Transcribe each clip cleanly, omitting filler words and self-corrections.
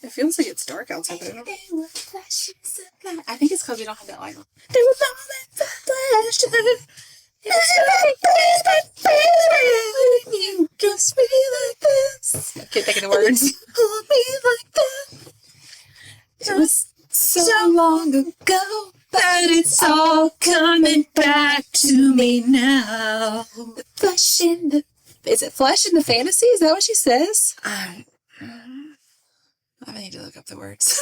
It feels like it's dark outside. But I think it's because we don't have that light on. There was moments of flash. You kiss me like this. I can't think of the words. Hold me like that. It was so long ago, but it's all coming back to me now. The flesh in the... Is it flesh in the fantasy? Is that what she says? I need to look up the words.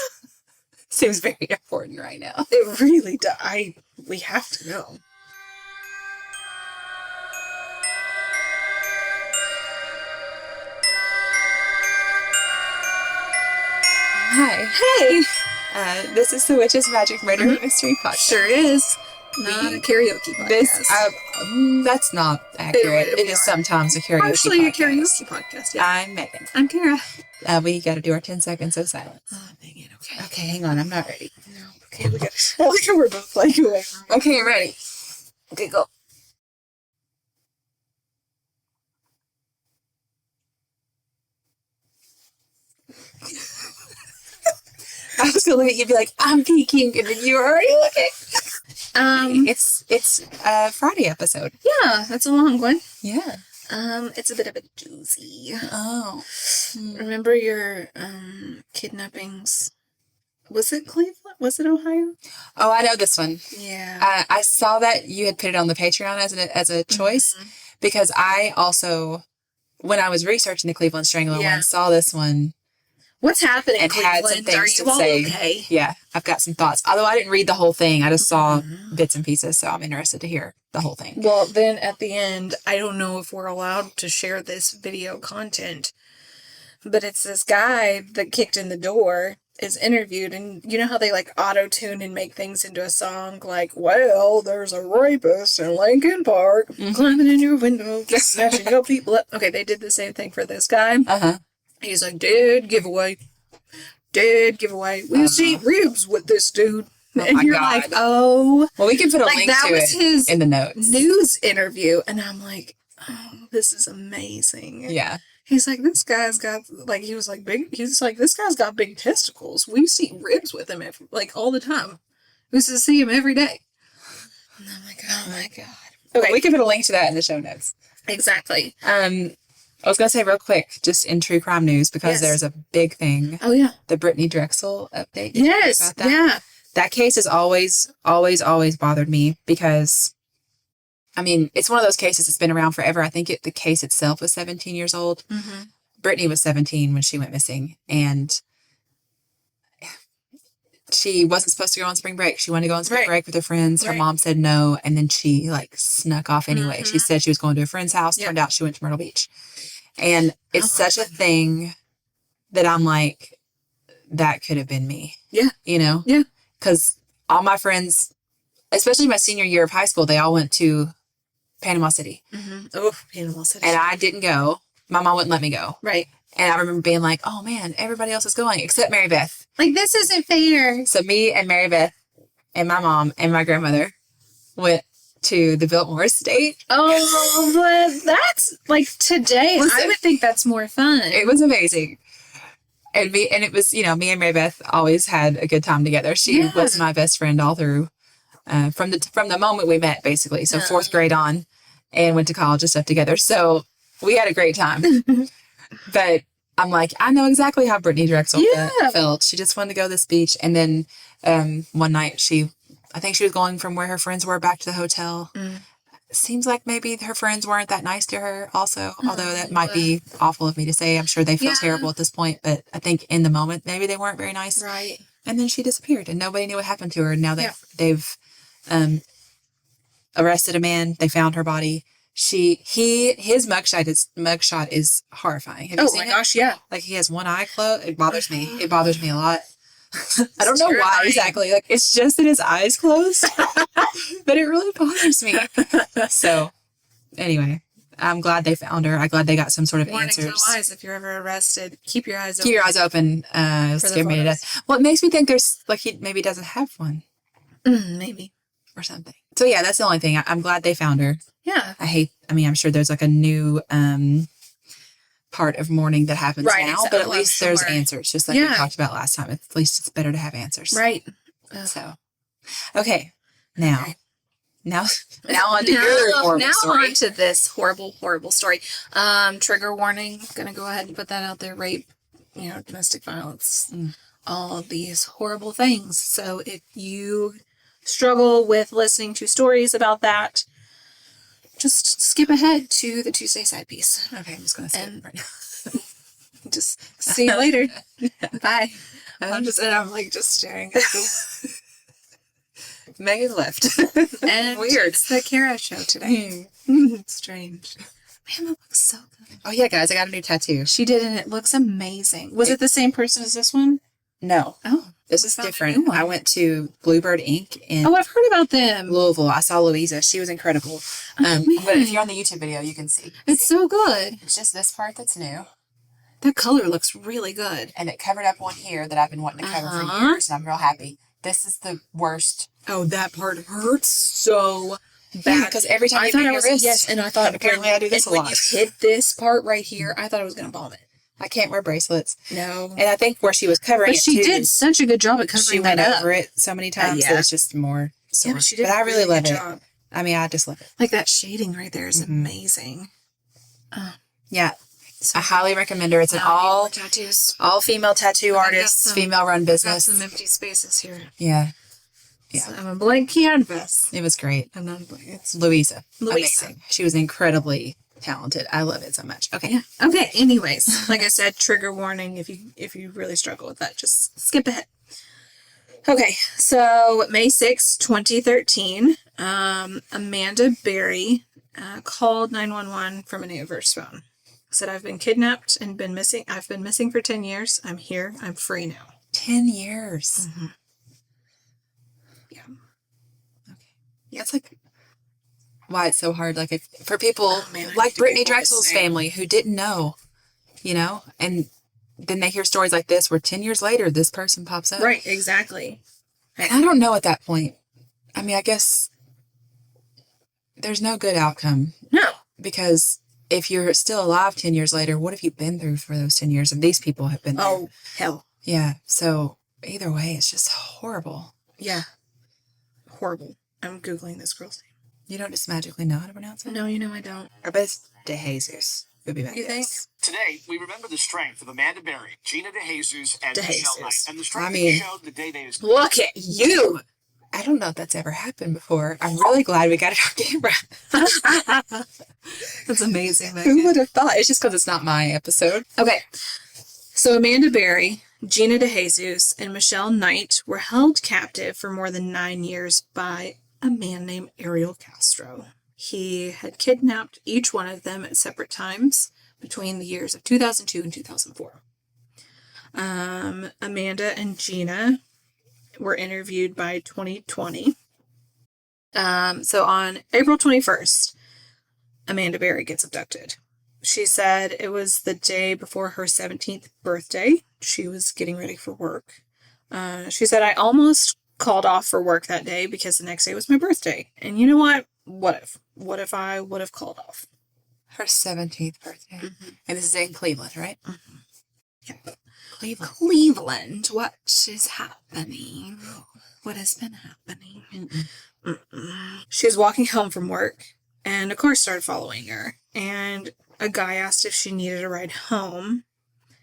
Seems very important right now. It really does. We have to know. Hi. Hey. This is the Witch's Magic Murder Mystery Podcast. Sure is. Not a karaoke podcast. That's not accurate. It is sometimes a karaoke podcast. Actually, a karaoke podcast, yeah. I'm Megan. I'm Kara. We got to do our 10 seconds of silence. Oh, dang it. Okay. Okay, hang on. I'm not ready. No. Okay, we got to... I like how we're both like away from it. Okay, I'm ready. Okay, go. I was gonna look at you and be like, I'm peeking, and then you were already looking. It's a Friday episode. Yeah, that's a long one. Yeah. It's a bit of a doozy. Oh. Remember your kidnappings? Was it Cleveland? Was it Ohio? Oh, I know this one. Yeah. I saw that you had put it on the Patreon as a choice, because I also, when I was researching the Cleveland Strangler one, saw this one. What's happening, and Cleveland? had some things Are to you all say. okay? Yeah, I've got some thoughts. Although I didn't read the whole thing. I just saw bits and pieces, so I'm interested to hear the whole thing. Well, then at the end, I don't know if we're allowed to share this video content, but it's this guy that kicked in the door is interviewed, and you know how they like auto-tune and make things into a song, like, well, there's a rapist in Lincoln Park climbing in your window, just snatching your people up. Okay, they did the same thing for this guy. He's like, dead giveaway. We'll see ribs with this dude. And you're like, oh. Well, we can put a link to it in the notes. News interview. And I'm like, oh, this is amazing. Yeah. He's like, this guy's got, like, this guy's got big testicles. We see ribs with him, all the time. We used to see him every day. And I'm like, oh my God. Okay. Well, we can put a link to that in the show notes. Exactly. I was going to say real quick, just in true crime news, because there's a big thing. Oh, yeah. The Brittany Drexel update. Yes. About that? Yeah. That case has always bothered me because, I mean, it's one of those cases that's been around forever. I think the case itself was 17 years old. Mm-hmm. Brittany was 17 when she went missing, and she wasn't supposed to go on spring break. She wanted to go on spring break with her friends. Her mom said no, and then she, snuck off anyway. She said she was going to a friend's house. Turned out she went to Myrtle Beach. And it's such a thing that I'm like, that could have been me. Yeah. You know? Yeah. Because all my friends, especially my senior year of high school, they all went to Panama City. Mm-hmm. Oh, Panama City. And I didn't go. My mom wouldn't let me go. Right. And I remember being like, oh man, everybody else is going except Mary Beth. Like, this isn't fair. So me and Mary Beth and my mom and my grandmother went to the Biltmore estate. Oh, but that's today. Listen, I would think that's more fun. It was amazing. And it was, me and Mary Beth always had a good time together. She was my best friend all through, from the moment we met, basically. So 4th grade on, and went to college and stuff together. So we had a great time. But I'm like, I know exactly how Brittany Drexel felt. She just wanted to go to this beach. And then one night I think she was going from where her friends were back to the hotel. Seems like maybe her friends weren't that nice to her also, although that might be awful of me to say. I'm sure they feel terrible at this point, but I think in the moment, maybe they weren't very nice. Right. And then she disappeared and nobody knew what happened to her. And now they've arrested a man. They found her body. His mugshot is horrifying. Have you seen it? Gosh, yeah. Like, he has one eye closed. It bothers me. It bothers me a lot. I don't know why exactly. It's just that his eyes closed, but it really bothers me. So, anyway, I'm glad they found her. I'm glad they got some sort of answers. Warning to eyes, if you're ever arrested, keep your eyes open. Keep your eyes open. Scare me to death. Well, it makes me think there's he maybe doesn't have one. Maybe. Or something. So yeah, that's the only thing. I'm glad they found her. Yeah. I'm sure there's a new part of mourning that happens now, but at least there's sure. answers, just like we talked about last time. At least it's better to have answers. Right. So, okay. Now on to your horrible story. On to this horrible story. Trigger warning. Gonna go ahead and put that out there. Rape, domestic violence, all of these horrible things. So if you struggle with listening to stories about that, just skip ahead to the Tuesday side piece. Okay, I'm just gonna skip right now. Just see you later. Bye. I'm just staring at you. Megan left. And weird. It's the Kara show today. Strange. Man, that looks so good. Oh yeah, guys, I got a new tattoo. She did, and it looks amazing. Was it the same person as this one? No. Oh. This is different. I went to Bluebird Ink in I've heard about them. Louisville. I saw Louisa. She was incredible. But if you're on the YouTube video, you can see. It's so good. It's just this part that's new. That color looks really good. And it covered up one here that I've been wanting to cover for years, and I'm real happy. This is the worst. Oh, that part hurts so bad. Because every time you hit your wrist. Yes, and I thought apparently I do this a lot. When you hit this part right here, I thought I was going to vomit. I can't wear bracelets. No. And I think where she was covering it, she did such a good job at covering she went over it so many times that it's just more sore. Yeah, she did. But I really love it. Job. I mean, I just love it. Like that shading right there is amazing. Yeah. I highly recommend her. It's an all female tattoo artist, female run business. Got some empty spaces here. Yeah. Yeah. So I'm a blank canvas. It was great. I'm not blank. It's Louisa. Amazing. She was incredibly talented. I love it so much. Okay. Yeah. Okay. Anyways, like I said, trigger warning. If you really struggle with that, just skip ahead. Okay. So May 6, 2013, Amanda Berry called 911 from a neighbor's phone. Said, I've been kidnapped and been missing. I've been missing for 10 years. I'm here. I'm free now. 10 years. Mm-hmm. Yeah. Okay. Yeah, it's like why it's so hard. Like for people like Brittany Drexel's family who didn't know, and then they hear stories like this where 10 years later this person pops up. Right. Exactly. And I don't know at that point. I mean, I guess there's no good outcome. No. Because if you're still alive 10 years later, what have you been through for those 10 years? And these people have been there. Oh, hell. Yeah. So either way, it's just horrible. Yeah. Horrible. I'm Googling this girl's name. You don't just magically know how to pronounce it? No, I don't. I bet it's DeJesus. Would be my You think? Today, we remember the strength of Amanda Berry, Gina DeJesus, and Michelle Knight. And the strength showed the day they was... Look at you! I don't know if that's ever happened before. I'm really glad we got it on camera. That's amazing. Who would have thought? It's just because it's not my episode. Okay. So Amanda Berry, Gina DeJesus, and Michelle Knight were held captive for more than 9 years by a man named Ariel Castro. He had kidnapped each one of them at separate times between the years of 2002 and 2004. Amanda and Gina were interviewed by 2020. So on April 21st, Amanda Berry gets abducted. She said it was the day before her 17th birthday. She was getting ready for work. She said, I almost called off for work that day because the next day was my birthday. And you know what? What if I would have called off? Her 17th birthday. Mm-hmm. And this is in Cleveland, right? Mm-hmm. Yeah. Cleveland. What is happening? What has been happening? She was walking home from work, and a car started following her. And a guy asked if she needed a ride home.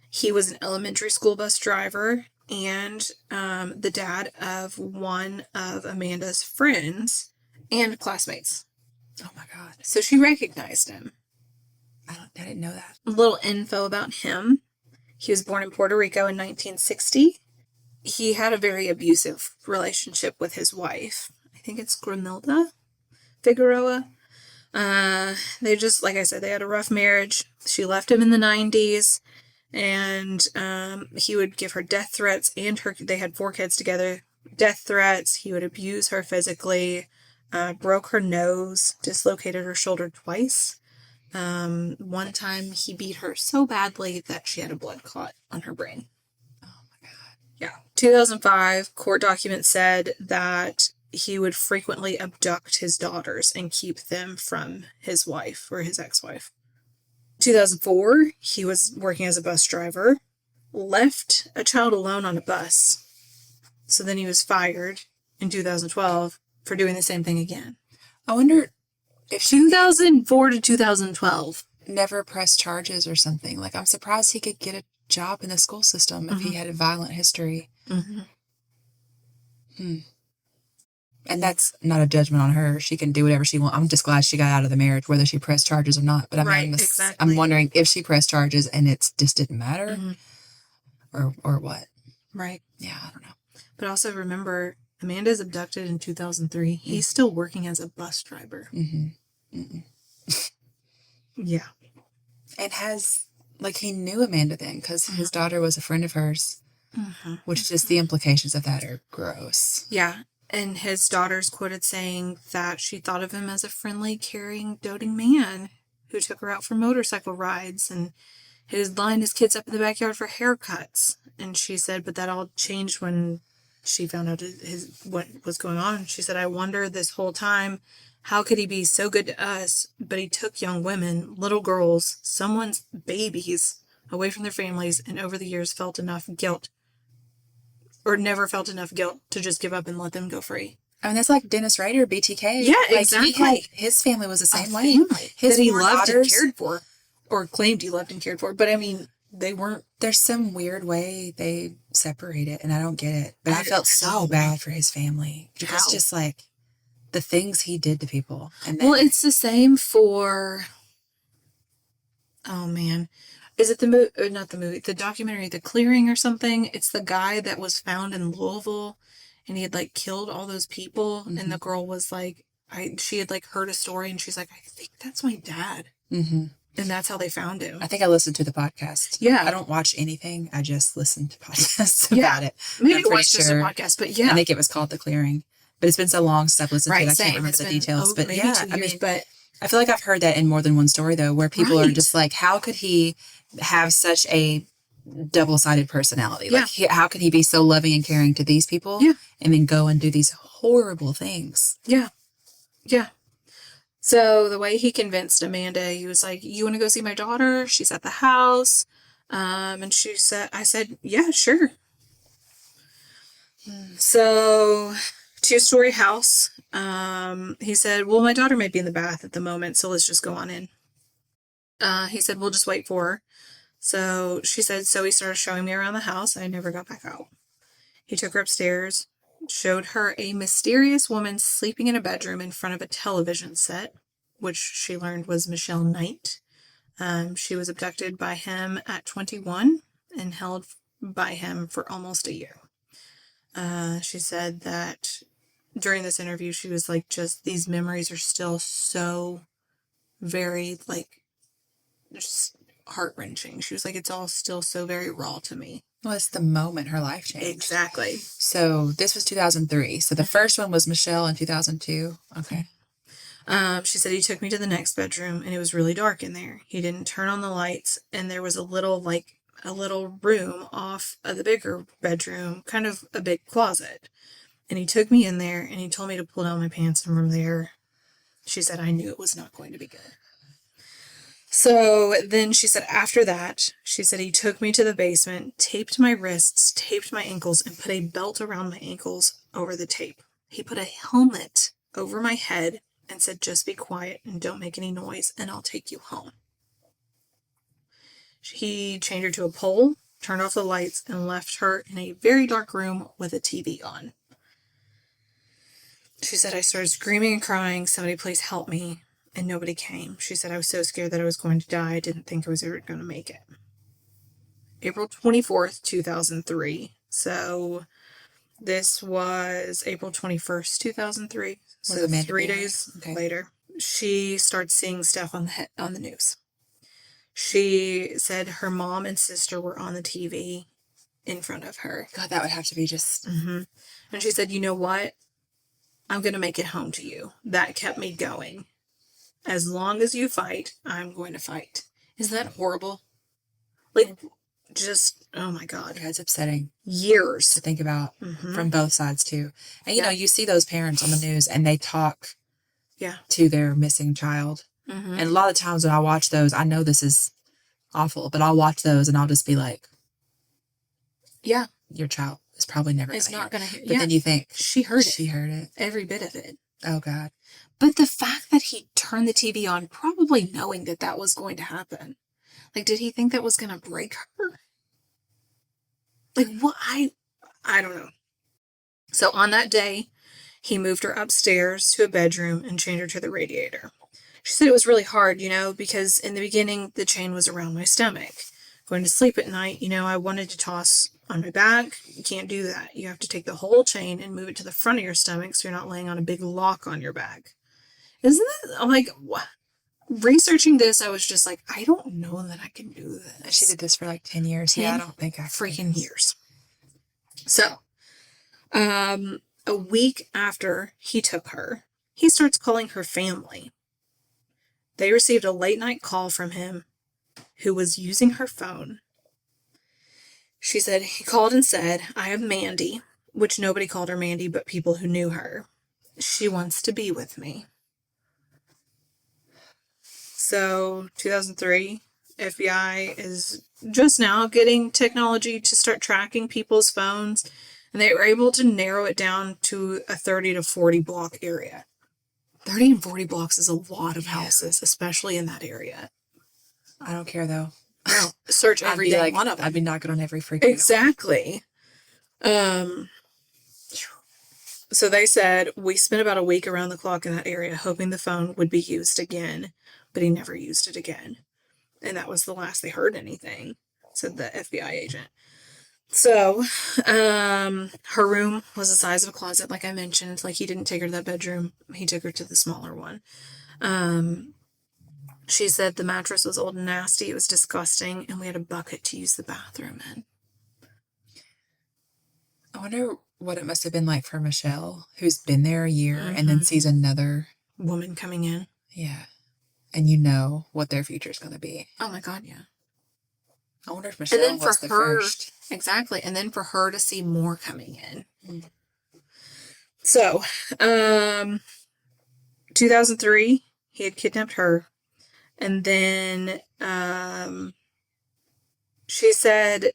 He was an elementary school bus driver and the dad of one of Amanda's friends and classmates. Oh my God. So she recognized him. I didn't know that. A little info about him. He was born in Puerto Rico in 1960. He had a very abusive relationship with his wife. I think it's Grimilda Figueroa. They just, like I said, they had a rough marriage. She left him in the 90s, and he would give her death threats, and they had 4 kids together. Death threats. He would abuse her physically, broke her nose, dislocated her shoulder twice. One time he beat her so badly that she had a blood clot on her brain. Oh my God. Yeah. 2005, court documents said that he would frequently abduct his daughters and keep them from his wife or his ex-wife. 2004, he was working as a bus driver, left a child alone on a bus. So then he was fired in 2012 for doing the same thing again. I wonder if 2004 to 2012. Never pressed charges or something. Like, I'm surprised he could get a job in the school system if he had a violent history. And that's not a judgment on her. She can do whatever she wants. I'm just glad she got out of the marriage, whether she pressed charges or not. But I mean, I'm wondering if she pressed charges and it just didn't matter, or what. Right. Yeah, I don't know. But also remember, Amanda's abducted in 2003. He's still working as a bus driver. Yeah. And he knew Amanda then because his daughter was a friend of hers, which just the implications of that are gross. Yeah. And his daughter's quoted saying that she thought of him as a friendly, caring, doting man who took her out for motorcycle rides and he'd line his kids up in the backyard for haircuts. And she said, but that all changed when she found out what was going on. She said, I wonder this whole time, how could he be so good to us, but he took young women, little girls, someone's babies away from their families, and over the years felt enough guilt, or never felt enough guilt to just give up and let them go free. I mean, that's like Dennis Rader, BTK. Yeah, exactly. His family was the same way. His that he loved and cared for, or claimed he loved and cared for. But I mean, they weren't. There's some weird way they separate it, and I don't get it. But I felt so bad for his family. Because just like the things he did to people. And then, well, it's the same for. Oh man, is it the movie? Or not the movie? The documentary, The Clearing, or something. It's the guy that was found in Louisville, and he had like killed all those people, and the girl was like, she had like heard a story, and she's like, I think that's my dad. And that's how they found him. I think I listened to the podcast. Yeah. I don't watch anything. I just listen to podcasts about it. Maybe it was just a podcast, but yeah. I think it was called The Clearing. But it's been so long since I've listened to it. I can't remember the details. But maybe yeah, 2 years, but I feel like I've heard that in more than one story, though, where people are just like, how could he have such a double-sided personality? Like, how could he be so loving and caring to these people and then go and do these horrible things? Yeah. Yeah. So the way he convinced Amanda, he was like, you want to go see my daughter? She's at the house. And I said, yeah, sure. So 2-story house. He said, well, my daughter might be in the bath at the moment, so let's just go on in. He said, we'll just wait for her. So she said, so he started showing me around the house. I never got back out. He took her upstairs, showed her a mysterious woman sleeping in a bedroom in front of a television set, which she learned was Michelle Knight. She was abducted by him at 21 and held by him for almost a year. She said that during this interview, she was like, just these memories are still so very like just heart-wrenching. She was like, it's all still so very raw to me. Well, it's the moment her life changed. Exactly. So this was 2003. So the first one was Michelle in 2002. Okay. She said he took me to the next bedroom and it was really dark in there. He didn't turn on the lights and there was a little room off of the bigger bedroom, kind of a big closet. And he took me in there and he told me to pull down my pants, and from there, she said, I knew it was not going to be good. So then she said after that, she said he took me to the basement, taped my wrists, taped my ankles, and put a belt around my ankles over the tape. He put a helmet over my head and said, just be quiet and don't make any noise and I'll take you home. He chained her to a pole, turned off the lights, and left her in a very dark room with a TV on. She said, I started screaming and crying, somebody please help me, and nobody came. She said, I was so scared that I was going to die, I didn't think I was ever going to make it. April 24th, 2003. So this was April 21st, 2003. So 3 days later, she starts seeing stuff on the news. She said her mom and sister were on the TV in front of her. God, that would have to be just... Mm-hmm. And she said, you know what? I'm going to make it home to you. That kept me going. As long as you fight, I'm going to fight. Isn't that horrible? Like, just, oh my God. Yeah, it's upsetting. Years. To think about from both sides, too. And, you know, you see those parents on the news and they talk to their missing child. Mm-hmm. And a lot of times when I watch those, I know this is awful. But I'll watch those and I'll just be like, yeah, your child is probably never going to it's not going to hear. But then you think, she heard it. She heard it. Every bit of it. Oh, God. But the fact that he turned the TV on, probably knowing that that was going to happen. Like, did he think that was going to break her? Like, what? I don't know. So on that day, he moved her upstairs to a bedroom and chained her to the radiator. She said it was really hard, because in the beginning, the chain was around my stomach. Going to sleep at night, I wanted to toss on my back. You can't do that. You have to take the whole chain and move it to the front of your stomach so you're not laying on a big lock on your back. Isn't that, I'm like, what? Researching this, I was just like, I don't know that I can do this. She did this for like 10 years. Yeah, I don't think I freaking years. So, a week after he took her, he starts calling her family. They received a late night call from him who was using her phone. She said, he called and said, I have Mandy, which nobody called her Mandy but people who knew her. She wants to be with me. So, 2003, FBI is just now getting technology to start tracking people's phones, and they were able to narrow it down to a 30 to 40 block area. 30 and 40 blocks is a lot of houses, especially in that area. I don't care, though. No, search every day, one of them. I'd be knocking on every freaking Exactly. So they said, we spent about a week around the clock in that area hoping the phone would be used again, but he never used it again. And that was the last they heard anything, said the FBI agent. So, her room was the size of a closet, like I mentioned. Like, he didn't take her to that bedroom. He took her to the smaller one. She said the mattress was old and nasty. It was disgusting. And we had a bucket to use the bathroom in. I wonder what it must have been like for Michelle, who's been there a year and then sees another woman coming in. Yeah. And you know what their future is going to be. Oh, my God, yeah. I wonder if Michelle was the first. Exactly. And then for her to see more coming in. Mm. So, 2003, he had kidnapped her. And then she said,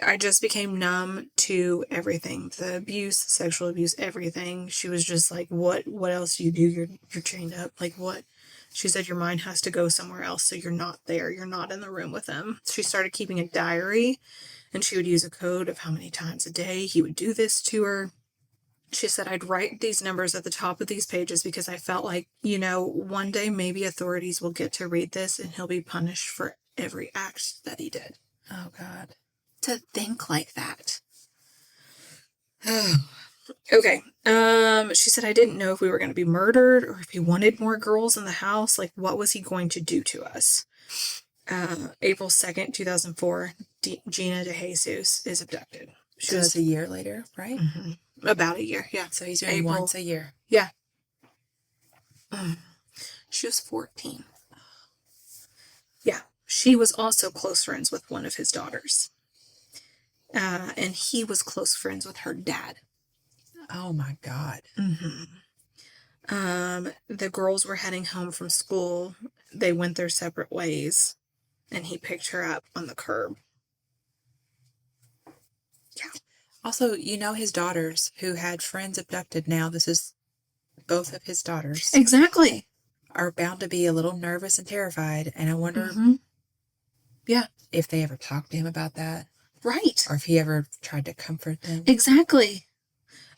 I just became numb to everything. The abuse, sexual abuse, everything. She was just like, what else do you do? You're chained up. Like, what? She said, your mind has to go somewhere else, so you're not there. You're not in the room with them. She started keeping a diary, and she would use a code of how many times a day he would do this to her. She said, I'd write these numbers at the top of these pages because I felt like, one day maybe authorities will get to read this and he'll be punished for every act that he did. Oh, God. To think like that. Okay. She said, I didn't know if we were going to be murdered or if he wanted more girls in the house. Like, what was he going to do to us? April 2nd, 2004, Gina DeJesus is abducted. She was a year later, right? Mm-hmm. About a year, yeah. So he's doing once a year. Yeah. She was 14. Yeah. She was also close friends with one of his daughters. And he was close friends with her dad. Oh, my God. Mm-hmm. The girls were heading home from school. They went their separate ways. And he picked her up on the curb. Yeah. Also, his daughters who had friends abducted now, this is both of his daughters. Exactly. Are bound to be a little nervous and terrified. And I wonder if they ever talked to him about that. Right. Or if he ever tried to comfort them. Exactly.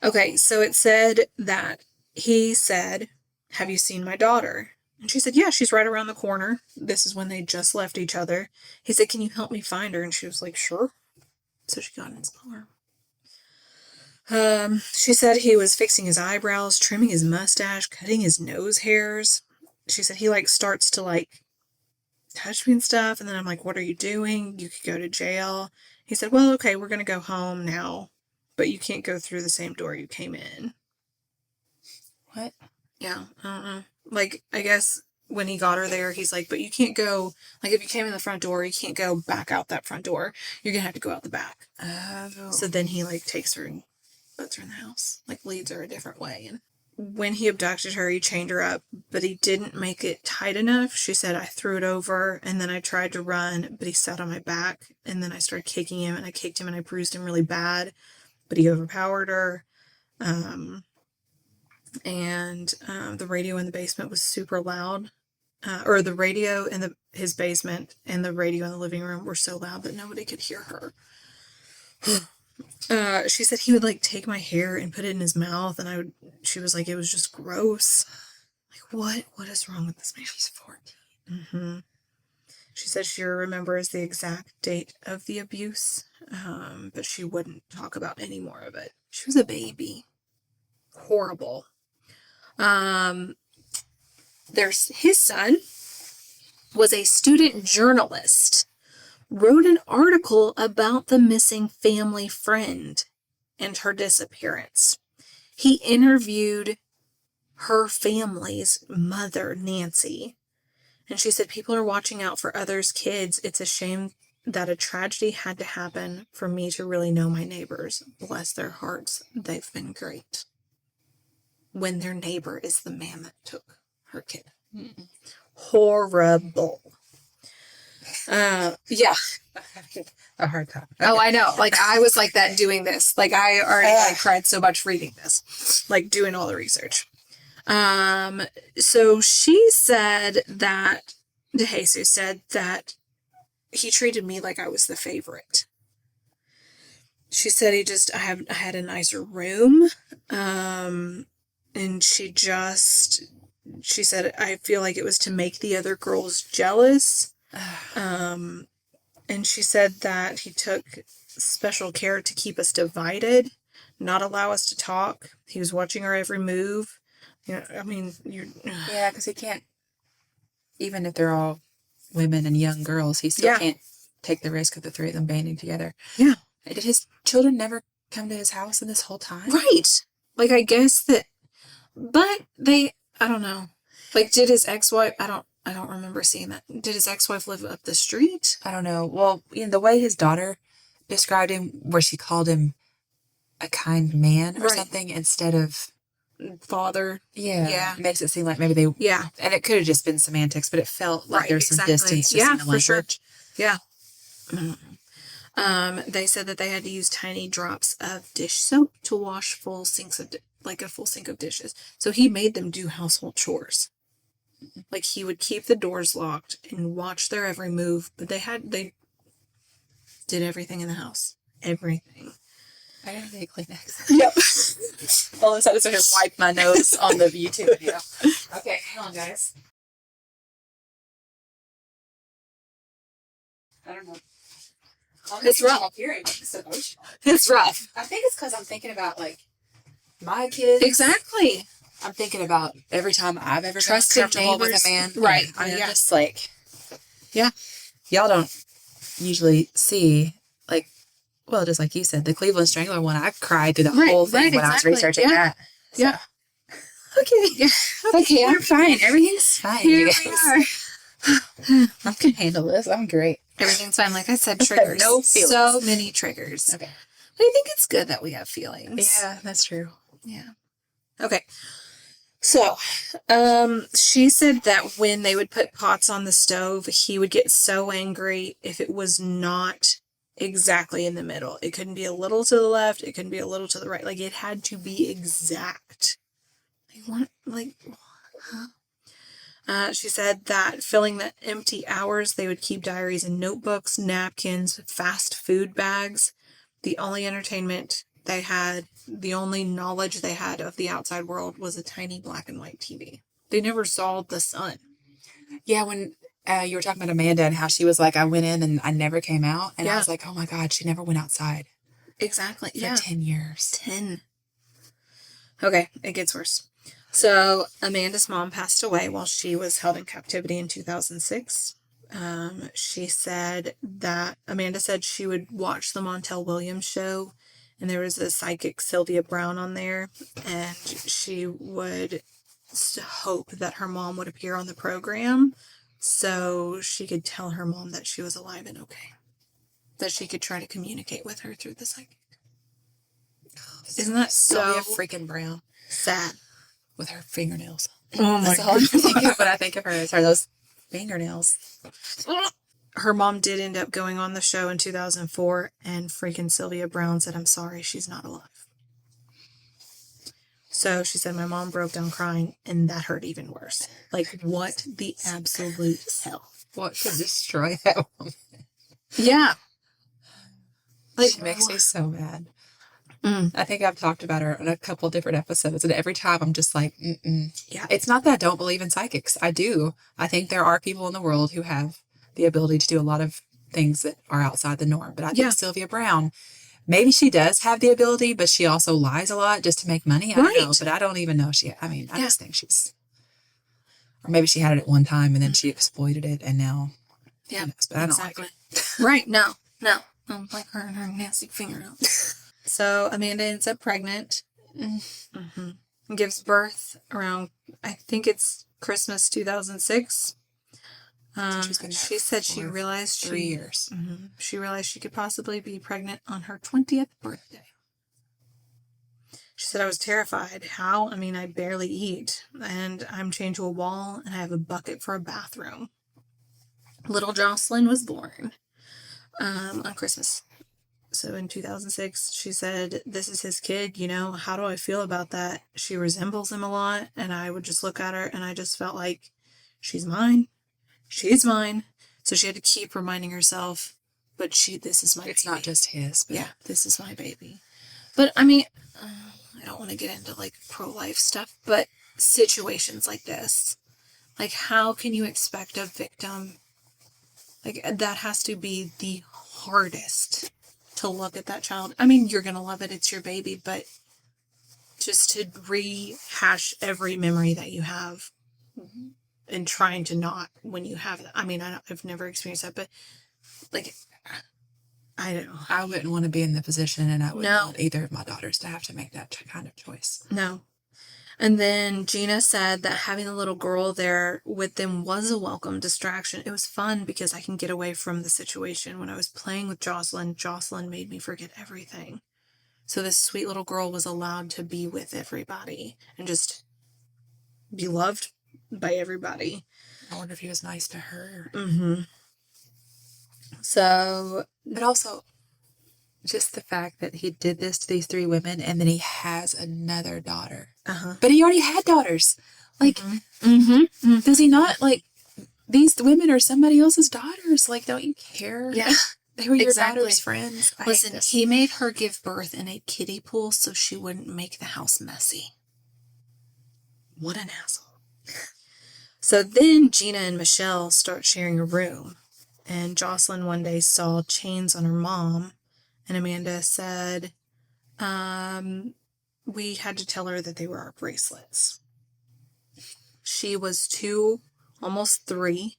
Okay, so it said that he said, have you seen my daughter? And she said, yeah, she's right around the corner. This is when they just left each other. He said, can you help me find her? And she was like, sure. So she got in his car. She said he was fixing his eyebrows, trimming his mustache, cutting his nose hairs. She said he starts to touch me and stuff. And then I'm like, what are you doing? You could go to jail. He said, well, okay, we're going to go home now, but you can't go through the same door you came in. What? Yeah, I don't know. I guess when he got her there, he's like, but you can't go, if you came in the front door, you can't go back out that front door. You're going to have to go out the back. Oh. So then he, takes her and puts her in the house. Leads her a different way. And when he abducted her, he chained her up, but he didn't make it tight enough. She said, I threw it over, and then I tried to run, but he sat on my back, and then I started kicking him, and I kicked him, and I bruised him really bad, but he overpowered her. The radio in the basement was super loud. Or the radio in his basement and the radio in the living room were so loud that nobody could hear her. She said he would like take my hair and put it in his mouth, and she was like, it was just gross. Like, what is wrong with this man? He's 14. Mm-hmm. She said she remembers the exact date of the abuse, but she wouldn't talk about any more of it. She was a baby. Horrible. There's his son was a student journalist, wrote an article about the missing family friend and her disappearance. He interviewed her family's mother, Nancy, and she said, people are watching out for others' kids. It's a shame that a tragedy had to happen for me to really know my neighbors. Bless their hearts. They've been great. When their neighbor is the man that took her kid. Mm-mm. Horrible. Yeah. A hard time. Okay. Oh, I know. Like, I was like that doing this. Like, I already cried so much reading this. Like, doing all the research. So she said that, DeJesus said that he treated me like I was the favorite. She said I had a nicer room. And she said, I feel like it was to make the other girls jealous. And she said that he took special care to keep us divided, not allow us to talk. He was watching our every move. You know, I mean, yeah, because he can't, even if they're all women and young girls, he still can't take the risk of the three of them banding together. Yeah. Did his children never come to his house in this whole time? Right. Like, I guess that, but I don't know. Like, did his ex-wife, I don't remember seeing that. Did his ex-wife live up the street? I don't know. Well, the way his daughter described him, where she called him a kind man or something instead of father. Yeah. Makes it seem like maybe they... Yeah. And it could have just been semantics, but it felt like there's some distance just in the language. For sure. Yeah. They said that they had to use tiny drops of dish soap to wash full sinks of, a full sink of dishes. So he made them do household chores. Like, he would keep the doors locked and watch their every move, but they did everything in the house. Everything. I gotta take Kleenex. Yep. All of a sudden, I started to wipe my nose on the YouTube video. Okay, hang on, guys. I don't know. It's rough. It's rough. I think it's because I'm thinking about, like, my kids. Exactly. I'm thinking about every time I've ever been Trusted comfortable neighbors. with a man. Right. I'm just like, y'all don't usually see, like, well, just like you said, the Cleveland Strangler one, I cried through the whole thing when I was researching that. So. Yeah. Okay. Yeah. Okay, I'm fine. Everything's fine. Here we are. I can handle this. I'm great. Everything's fine. Like I said, triggers. No feelings. So many triggers. Okay. But I think it's good that we have feelings. Yeah, that's true. Yeah. Okay. So, she said that when they would put pots on the stove, he would get so angry if it was not exactly in the middle. It couldn't be a little to the left. It couldn't be a little to the right. Like, it had to be exact. She said that filling the empty hours, they would keep diaries and notebooks, napkins, fast food bags. The only entertainment they had, the only knowledge they had of the outside world was a tiny black and white TV. They never saw the sun. Yeah, when you were talking about Amanda and how she was like, I went in and I never came out. And I was like, oh my God, she never went outside. Exactly. For 10 years. 10. Okay, it gets worse. So, Amanda's mom passed away while she was held in captivity in 2006. Amanda said she would watch the Montel Williams show, and there was a psychic, Sylvia Brown, on there, and she would hope that her mom would appear on the program so she could tell her mom that she was alive and okay. That she could try to communicate with her through the psychic. Isn't that so freaking Brown? Sad. with her fingernails. Oh my That's all I God. think of when I think of her is those fingernails. Her mom did end up going on the show in 2004, and freaking Sylvia Brown said, "I'm sorry, she's not alive." So she said, my mom broke down crying, and that hurt even worse. Like, what the absolute hell? What could destroy that woman? Yeah. Like, She makes me so mad. Mm. I think I've talked about her on a couple different episodes, and every time I'm just like, Yeah. It's not that I don't believe in psychics. I do. I think there are people in the world who have the ability to do a lot of things that are outside the norm. But I think Sylvia Brown, maybe she does have the ability, but she also lies a lot just to make money. I don't know, but I don't even know I just think she's, or maybe she had it at one time and then she exploited it and now, yeah, but I don't like it. Right. No. I don't like her and her nasty fingernails. So Amanda ends up pregnant. Mm-hmm. Gives birth around, I think it's Christmas 2006. She said she realized 3 years. She realized she could possibly be pregnant on her 20th birthday. She said, I was terrified. How? I mean, I barely eat, and I'm chained to a wall, and I have a bucket for a bathroom. Little Jocelyn was born on Christmas. So in 2006, she said, this is his kid, how do I feel about that? She resembles him a lot, and I would just look at her, and I just felt like, she's mine. She's mine. So she had to keep reminding herself, but this is my baby. It's not just his. But... Yeah, this is my baby. But, I mean, I don't want to get into, pro-life stuff, but situations like this, how can you expect a victim, that has to be the hardest to look at that child. I mean, you're going to love it. It's your baby, but just to rehash every memory that you have and trying to not when you have that. I mean, I've never experienced that, but I don't know. I wouldn't want to be in the position, and I wouldn't want either of my daughters to have to make that kind of choice. No. And then Gina said that having a little girl there with them was a welcome distraction. It was fun because I can get away from the situation. When I was playing with Jocelyn made me forget everything. So this sweet little girl was allowed to be with everybody and just be loved by everybody. I wonder if he was nice to her. Mm-hmm. So... But also... just the fact that he did this to these 3 women and then he has another daughter. But he already had daughters. Does he not, these women are somebody else's daughters? Don't you care? Yeah. They were your daughter's friends. Listen, he made her give birth in a kiddie pool so she wouldn't make the house messy. What an asshole. So then Gina and Michelle start sharing a room. And Jocelyn one day saw chains on her mom. And Amanda said, we had to tell her that they were our bracelets. She was 2, almost 3,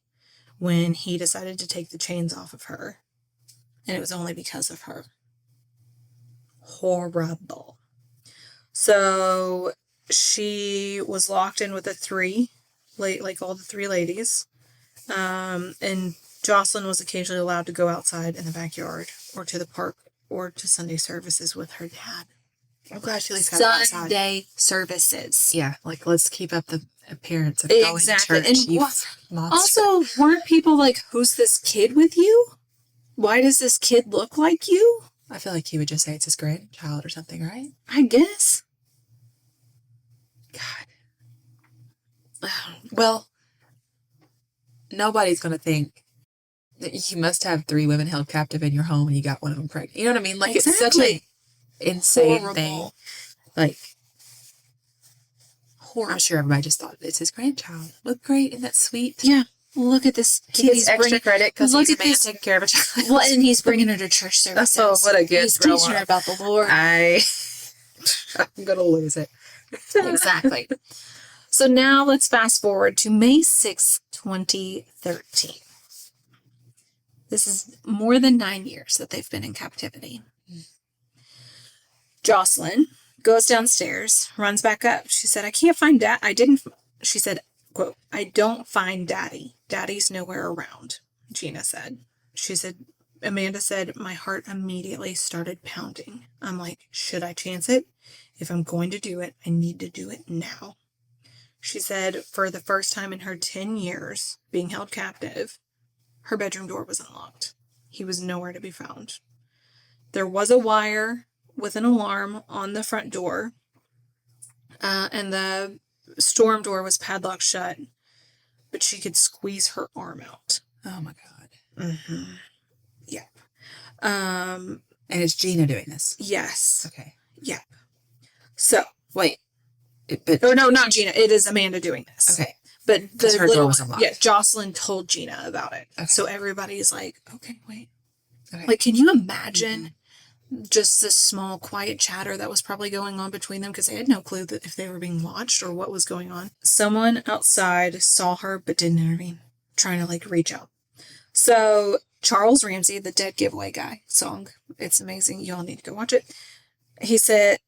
when he decided to take the chains off of her. And it was only because of her. Horrible. So she was locked in with the 3, all the 3 ladies. And Jocelyn was occasionally allowed to go outside in the backyard or to the park or to Sunday services with her dad. I'm glad she at least got outside. Sunday services. Yeah, let's keep up the appearance of going to church. And also, weren't people like, who's this kid with you? Why does this kid look like you? I feel like he would just say it's his grandchild or something, right? I guess. God. Well, nobody's going to think that you must have 3 women held captive in your home and you got one of them pregnant. You know what I mean? Exactly. It's such an insane thing. Horrible. I'm sure everybody just thought it's his grandchild. Look great. Isn't that sweet? Yeah. Look at this kid. He's extra credit because he's a man taking care of a child. Well, and he's bringing her to church services. Oh, what a good He's teaching her about the Lord. I'm going to lose it. Exactly. So now let's fast forward to May 6, 2013. This is more than 9 years that they've been in captivity. Jocelyn goes downstairs, runs back up. She said, I can't find Dad. She said, quote, I don't find Daddy. Daddy's nowhere around, Gina said. She said, Amanda said, my heart immediately started pounding. I'm like, should I chance it? If I'm going to do it, I need to do it now. She said for the first time in her 10 years being held captive, her bedroom door was unlocked. He was nowhere to be found. There was a wire with an alarm on the front door, and the storm door was padlocked shut, but she could squeeze her arm out. Oh my God. Mm-hmm. Yep. And it's Gina doing this? Yes. Okay. Yep. So. Wait. Or no, not Gina. It is Amanda doing this. Okay. But her door was unlocked. Yeah, Jocelyn told Gina about it. Okay. So everybody's like, okay, wait. Okay. Like, can you imagine just this small, quiet chatter that was probably going on between them? Because they had no clue that if they were being watched or what was going on. Someone outside saw her but didn't intervene, trying to, like, reach out. So Charles Ramsey, the Dead Giveaway guy song, it's amazing. You all need to go watch it. He said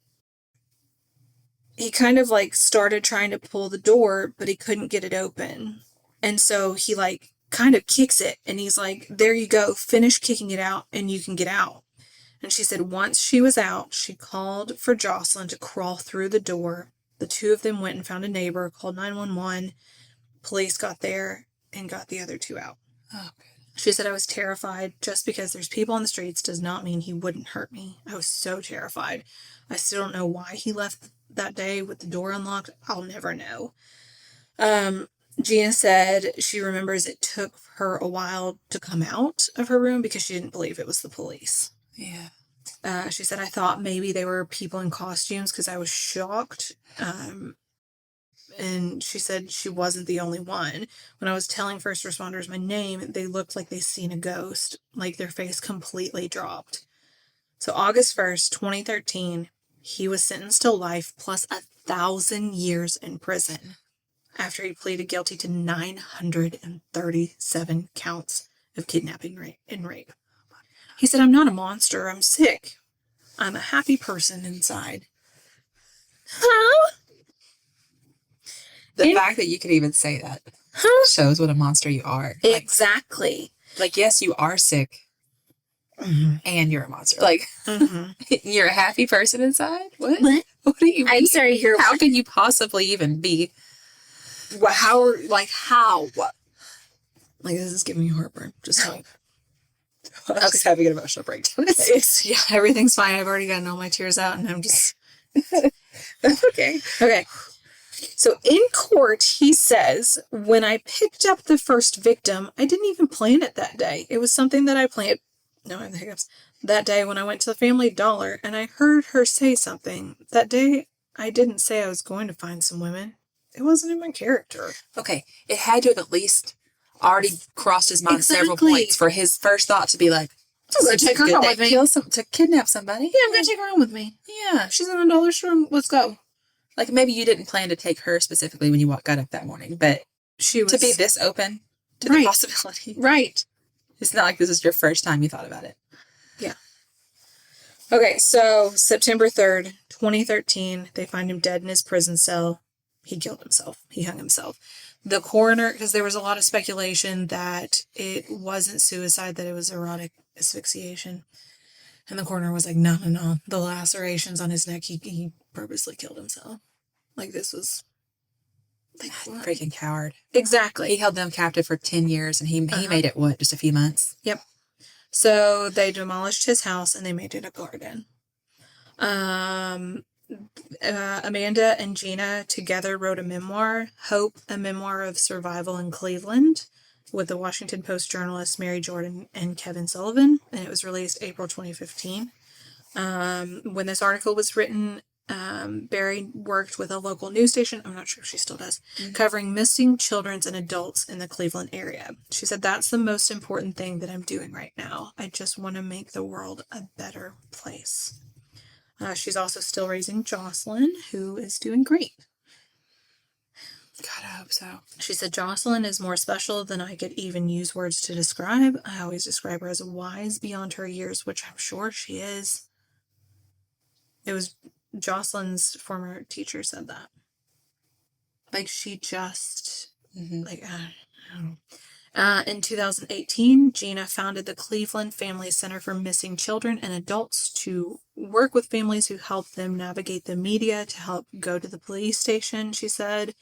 he kind of, like, started trying to pull the door, but he couldn't get it open. And so he, like, kind of kicks it, and he's like, there you go, finish kicking it out, and you can get out. And she said once she was out, she called for Jocelyn to crawl through the door. The two of them went and found a neighbor, called 911. Police got there and got the other two out. Oh, good. She said, I was terrified. Just because there's people on the streets does not mean he wouldn't hurt me. I was so terrified. I still don't know why he left that day with the door unlocked. I'll never know. Gina said she remembers it took her a while to come out of her room because she didn't believe it was the police. Yeah. She said, I thought maybe they were people in costumes because I was shocked. And she said she wasn't the only one. When I was telling first responders my name, they looked like they seen a ghost, like their face completely dropped. So August 1st, 2013, he was sentenced to life plus 1,000 years in prison after he pleaded guilty to 937 counts of kidnapping and rape. He said, I'm not a monster. I'm sick. I'm a happy person inside. Huh? The fact that you could even say that shows what a monster you are. Exactly. Like yes, you are sick. Mm-hmm. And you're a monster. Like, you're a happy person inside? What? What do you mean? I'm sorry, here. How can you possibly even be? Well, how? What? Like, this is giving me heartburn. Just telling. I was just having an emotional breakdown. Yeah, everything's fine. I've already gotten all my tears out, and I'm just... Okay. So in court, he says, when I picked up the first victim, I didn't even plan it that day. It was something that I planned... No, I have the hiccups. That day when I went to the Family Dollar, and I heard her say something. That day, I didn't say I was going to find some women. It wasn't in my character. Okay. It had to have at least already crossed his mind several points for his first thought to be like, I'm going to take her home with me. To kidnap somebody? Yeah, I'm going to take her home with me. Yeah. She's in a dollar store. Let's go. Like, maybe you didn't plan to take her specifically when you got up that morning, but she was... to be this open to the possibility. Right. It's not like this is your first time you thought about it. Yeah. Okay, so September 3rd, 2013, they find him dead in his prison cell. He killed himself. He hung himself. The coroner, because there was a lot of speculation that it wasn't suicide, that it was erotic asphyxiation. And the coroner was like, no. The lacerations on his neck, he purposely killed himself. Like, this was... Like, freaking coward. Exactly. He held them captive for 10 years, and he made it, what, just a few months? Yep. So they demolished his house, and they made it a garden. Amanda and Gina together wrote a memoir, Hope, a Memoir of Survival in Cleveland, with the Washington Post journalists Mary Jordan and Kevin Sullivan, and it was released April 2015. When this article was written, Barry worked with a local news station, I'm not sure if she still does, covering missing children and adults in the Cleveland area. She said, that's the most important thing that I'm doing right now. I just want to make the world a better place. She's also still raising Jocelyn, who is doing great. God, I hope so. She said, Jocelyn is more special than I could even use words to describe. I always describe her as wise beyond her years, which I'm sure she is. It was Jocelyn's former teacher said that. Like, she just, like, I don't know. In 2018, Gina founded the Cleveland Family Center for Missing Children and Adults to work with families who help them navigate the media, to help go to the police station, she said.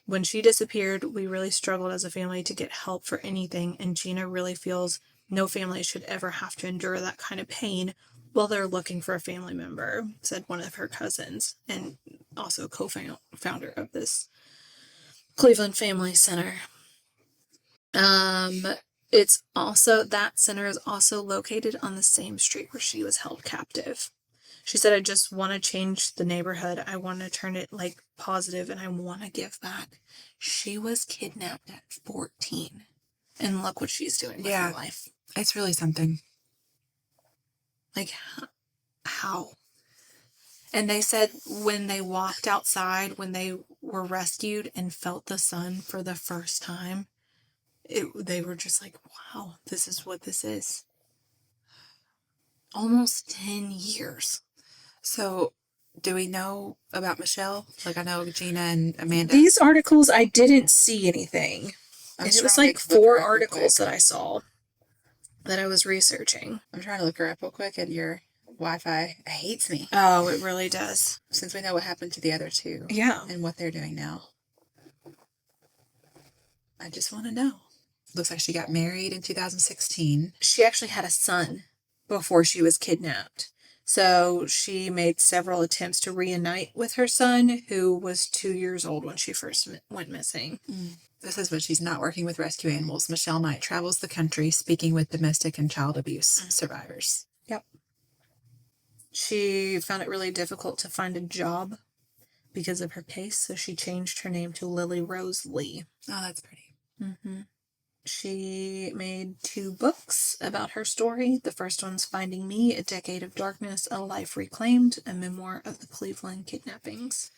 When she disappeared, we really struggled as a family to get help for anything, and Gina really feels no family should ever have to endure that kind of pain while they're looking for a family member, said one of her cousins, and also co-founder of this Cleveland Family Center. It's also, that center is also located on the same street where she was held captive. She said, I just want to change the neighborhood. I want to turn it like positive, and I want to give back. She was kidnapped at 14. And look what she's doing with her life. It's really something. Like, how? And they said when they walked outside, when they were rescued and felt the sun for the first time, they were just like, wow, this is what this is. Almost 10 years. So, do we know about Michelle? Like, I know Gina and Amanda. These articles, I didn't see anything. And it was like 4 articles that I saw that I was researching. I'm trying to look her up real quick, and your Wi-Fi hates me. Oh, it really does. Since we know what happened to the other 2. Yeah. And what they're doing now. I just want to know. Looks like she got married in 2016. She actually had a son before she was kidnapped. So she made several attempts to reunite with her son, who was 2 years old when she first went missing. This is when she's not working with rescue animals. Michelle Knight travels the country speaking with domestic and child abuse survivors. Yep. She found it really difficult to find a job because of her case, so she changed her name to Lily Rose Lee. Oh, that's pretty. Mm-hmm. She made 2 books about her story. The first one's Finding Me, A Decade of Darkness, A Life Reclaimed, a memoir of the Cleveland kidnappings.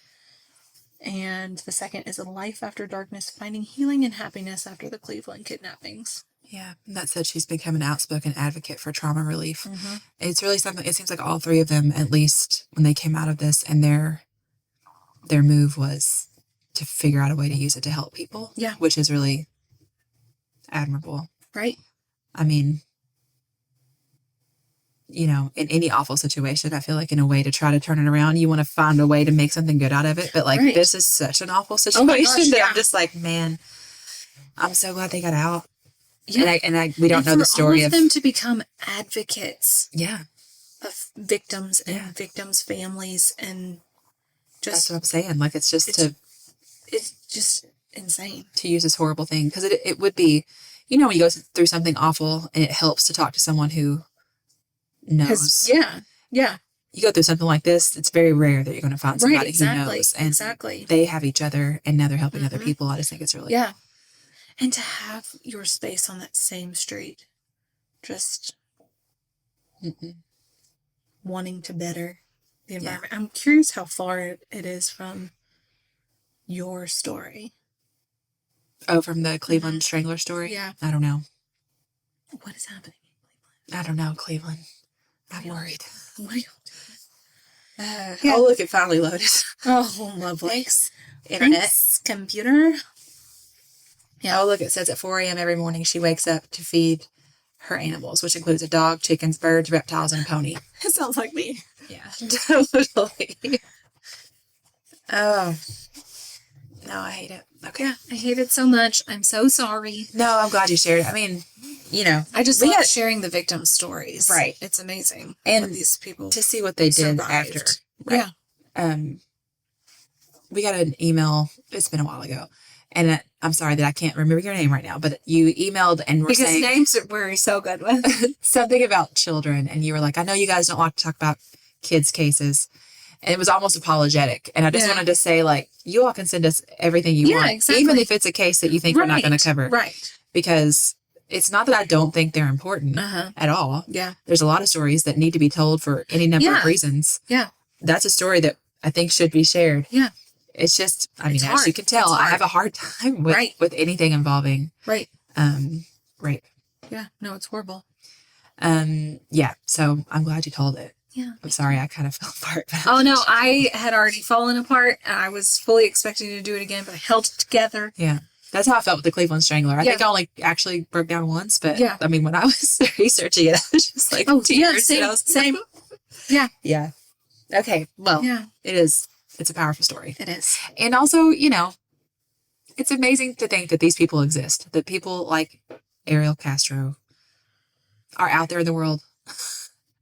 And the second is A Life After Darkness, Finding Healing and Happiness After the Cleveland Kidnappings. Yeah, and that said, she's become an outspoken advocate for trauma relief. Mm-hmm. It's really something, it seems like all 3 of them, at least when they came out of this, and their move was to figure out a way to use it to help people. Yeah. Which is really admirable. Right. I mean, you know, in any awful situation, I feel like in a way to try to turn it around, you want to find a way to make something good out of it. But like, this is such an awful situation that I'm just like, man, I'm so glad they got out. Yeah. And we don't know the story of them to become advocates. Yeah. Of victims and victims' families, and just. That's what I'm saying. Like, it's just it's just insane to use this horrible thing, because it would be, you know, when you go through something awful and it helps to talk to someone who knows. Yeah. You go through something like this, it's very rare that you're going to find somebody who knows. And they have each other, and now they're helping other people. I just think it's really... Yeah. And to have your space on that same street, just wanting to better the environment. I'm curious how far it is from your story. Oh, from the Cleveland Strangler story? Yeah. I don't know. What is happening in Cleveland? I don't know, Cleveland. I'm worried. What are you doing? Oh, look, it finally loaded. Oh, lovely. Thanks, internet. Thanks, computer. Yeah. Oh, look, it says at 4 a.m. every morning she wakes up to feed her animals, which includes a dog, chickens, birds, reptiles, and a pony. It sounds like me. Yeah, totally. Oh. No, I hate it. Okay. Yeah, I hate it so much. I'm so sorry. No, I'm glad you shared it. I mean, you know. I just love sharing the victim stories. Right. It's amazing. And these people to see what they did after. Right. Yeah. We got an email, it's been a while ago, and I'm sorry that I can't remember your name right now, but you emailed and were saying... Because names we're so good with. Something about children, and you were like, I know you guys don't like to talk about kids' cases. And it was almost apologetic. And I just wanted to say, like, you all can send us everything you want. Exactly. Even if it's a case that you think we're not going to cover. Right. Because it's not that I don't think they're important at all. Yeah. There's a lot of stories that need to be told for any number of reasons. Yeah. That's a story that I think should be shared. Yeah. It's just, I mean, as you can tell, I have a hard time with anything involving rape. Yeah. No, it's horrible. Yeah. So I'm glad you told it. Yeah. I'm sorry, I kind of fell apart. Oh, no, I had already fallen apart. And I was fully expecting to do it again, but I held it together. Yeah. That's how I felt with the Cleveland Strangler. I think I only actually broke down once, but I mean, when I was researching it, I was just like, tears. Yeah, same. Yeah. Yeah. Okay. Well, it's a powerful story. It is. And also, you know, it's amazing to think that these people exist, that people like Ariel Castro are out there in the world.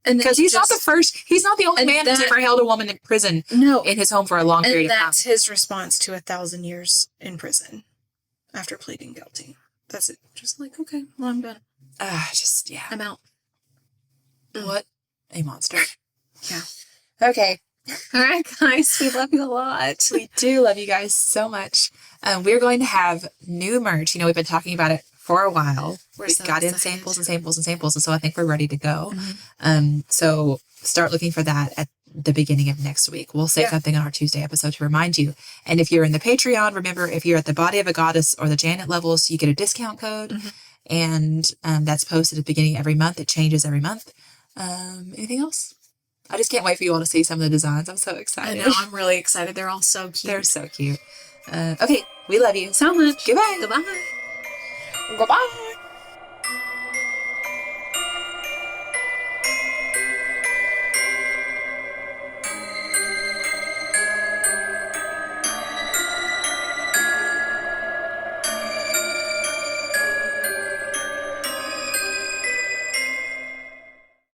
And because he's not the only man who's ever held a woman in prison in his home for a long period of time. That's his response to 1,000 years in prison after pleading guilty. That's it. Just like, okay, well, I'm done. I'm out. What a monster. Yeah. Okay. All right, guys. We love you a lot. We do love you guys so much. We're going to have new merch. We've been talking about it for a while. We've got in samples and samples and samples. And so I think we're ready to go. Mm-hmm. So start looking for that at the beginning of next week. We'll say something on our Tuesday episode to remind you. And if you're in the Patreon, remember, if you're at the Body of a Goddess or the Janet levels, you get a discount code. Mm-hmm. And that's posted at the beginning of every month. It changes every month. Anything else? I just can't wait for you all to see some of the designs. I'm so excited. I know. I'm really excited. They're all so cute. They're so cute. Okay. We love you so much. Goodbye. Goodbye. Goodbye.